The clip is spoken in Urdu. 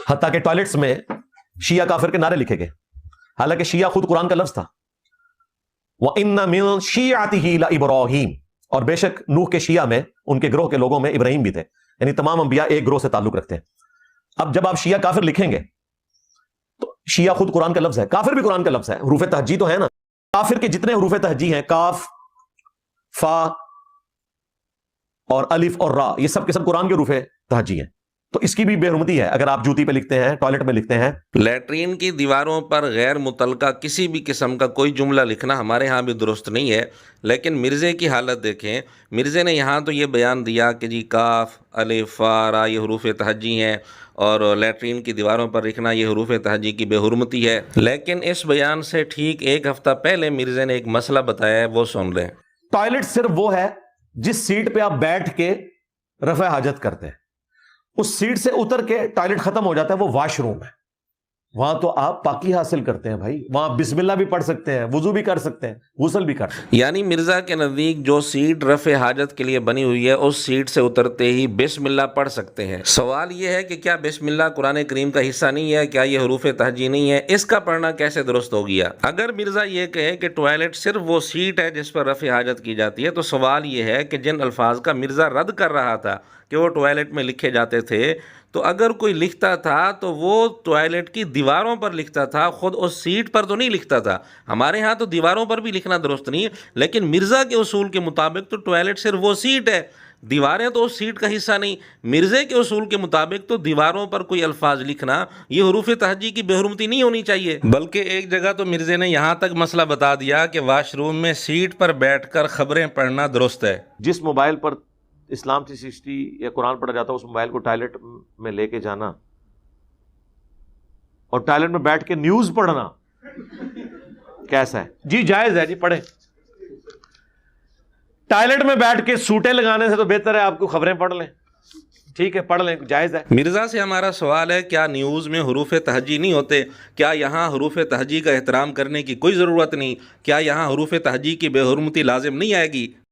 حتیٰ کہ ٹوائلٹس میں شیعہ کافر کے نعرے لکھے گئے، حالانکہ شیعہ خود قرآن کا لفظ تھا، وَإِنَّ مِن شِيعَتِهِ لَإِبْرَاهِيمَ، اور بے شک نوح کے شیعہ میں، ان کے گروہ کے لوگوں میں ابراہیم بھی تھے، یعنی تمام انبیاء ایک گروہ سے تعلق رکھتے ہیں۔ اب جب آپ شیعہ کافر لکھیں گے تو شیعہ خود قرآن کا لفظ ہے، کافر بھی قرآن کا لفظ ہے، حروف تہجی تو ہے نا، کافر کے جتنے حروف تہجی ہیں، کاف، فا اور الف اور را، یہ سب کے سب قرآن کے حروف تہجی ہیں، تو اس کی بھی بے حرمتی ہے اگر آپ جوتی پہ لکھتے ہیں، ٹوائلٹ میں لکھتے ہیں۔ لیٹرین کی دیواروں پر غیر متعلقہ کسی بھی قسم کا کوئی جملہ لکھنا ہمارے ہاں بھی درست نہیں ہے، لیکن مرزے کی حالت دیکھیں، مرزے نے یہاں تو یہ بیان دیا کہ جی کاف، الف، فا، را یہ حروف تہجی ہیں اور لیٹرین کی دیواروں پر لکھنا یہ حروف تہجی کی بے حرمتی ہے، لیکن اس بیان سے ٹھیک ایک ہفتہ پہلے مرزے نے ایک مسئلہ بتایا ہے، وہ سن لیں۔ ٹوائلٹ صرف وہ ہے جس سیٹ پہ آپ بیٹھ کے رفع حاجت کرتے ہیں، اس سیٹ سے اتر کے ٹوائلٹ ختم ہو جاتا ہے، وہ واش روم ہے، وہاں تو آپ پاکی حاصل کرتے ہیں بھائی، وہاں بسم اللہ بھی پڑھ سکتے ہیں، وضو بھی کر سکتے ہیں، غسل بھی کر سکتے ہیں۔ یعنی مرزا کے نزدیک جو سیٹ رفع حاجت کے لیے بنی ہوئی ہے اس سیٹ سے اترتے ہی بسم اللہ پڑھ سکتے ہیں۔ سوال یہ ہے کہ کیا بسم اللہ قرآن کریم کا حصہ نہیں ہے؟ کیا یہ حروف تہجی نہیں ہے؟ اس کا پڑھنا کیسے درست ہو گیا؟ اگر مرزا یہ کہے کہ ٹوائلٹ صرف وہ سیٹ ہے جس پر رفع حاجت کی جاتی ہے، تو سوال یہ ہے کہ جن الفاظ کا مرزا رد کر رہا تھا کہ وہ ٹوائلٹ میں لکھے جاتے تھے، تو اگر کوئی لکھتا تھا تو وہ ٹوائلٹ کی دیواروں پر لکھتا تھا، خود اس سیٹ پر تو نہیں لکھتا تھا۔ ہمارے ہاں تو دیواروں پر بھی لکھنا درست نہیں ہے، لیکن مرزا کے اصول کے مطابق تو ٹوائلٹ صرف وہ سیٹ ہے، دیواریں تو اس سیٹ کا حصہ نہیں۔ مرزے کے اصول کے مطابق تو دیواروں پر کوئی الفاظ لکھنا یہ حروف تہجی کی بے حرمتی نہیں ہونی چاہیے، بلکہ ایک جگہ تو مرزے نے یہاں تک مسئلہ بتا دیا کہ واش روم میں سیٹ پر بیٹھ کر خبریں پڑھنا درست ہے۔ جس موبائل پر اسلام 360 یا قرآن پڑھا جاتا ہے، اس موبائل کو ٹوائلٹ میں لے کے جانا اور ٹوائلٹ میں بیٹھ کے نیوز پڑھنا کیسا ہے؟ جی جائز ہے، جی پڑھیں۔ ٹوائلٹ میں بیٹھ کے سوٹیں لگانے سے تو بہتر ہے آپ کو خبریں پڑھ لیں، ٹھیک ہے پڑھ لیں، جائز ہے۔ مرزا سے ہمارا سوال ہے، کیا نیوز میں حروف تہجی نہیں ہوتے؟ کیا یہاں حروف تہجی کا احترام کرنے کی کوئی ضرورت نہیں؟ کیا یہاں حروف تہجی کی بے حرمتی لازم نہیں آئے گی؟